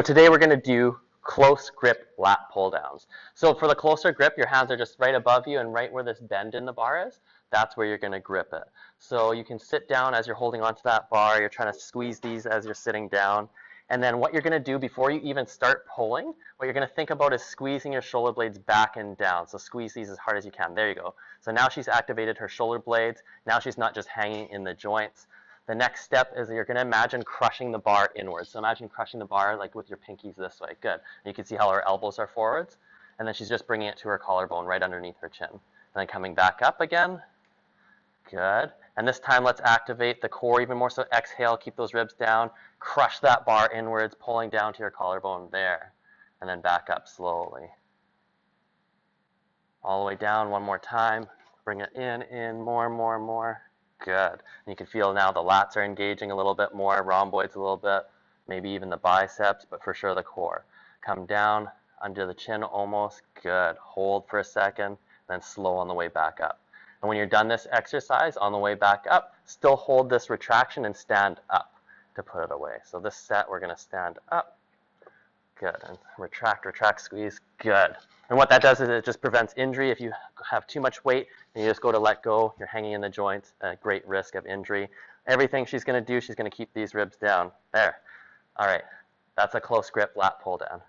So today we're going to do close grip lat pull downs. So for the closer grip, your hands are just right above you, and right where this bend in the bar is, that's where you're going to grip it. So you can sit down as you're holding onto that bar. You're trying to squeeze these as you're sitting down. And then what you're going to do before you even start pulling, what you're going to think about is squeezing your shoulder blades back and down. So squeeze these as hard as you can. There you go. So now she's activated her shoulder blades. Now she's not just hanging in the joints. The next step is you're going to imagine crushing the bar inwards. So imagine crushing the bar like with your pinkies this way. Good. And you can see how her elbows are forwards. And then she's just bringing it to her collarbone right underneath her chin. And then coming back up again. Good. And this time let's activate the core even more. So exhale, keep those ribs down. Crush that bar inwards, pulling down to your collarbone there. And then back up slowly. All the way down one more time. Bring it in, more. Good. And you can feel now the lats are engaging a little bit more, rhomboids a little bit, maybe even the biceps, but for sure the core. Come down under the chin almost. Good. Hold for a second, then slow on the way back up. And when you're done this exercise on the way back up, still hold this retraction and stand up to put it away. So this set, we're going to stand up. Good. And retract, squeeze. Good. And what that does is it just prevents injury. If you have too much weight and you just go to let go, you're hanging in the joints, a great risk of injury. Everything she's going to do, she's going to keep these ribs down. There. All right. That's a close grip lat pull down.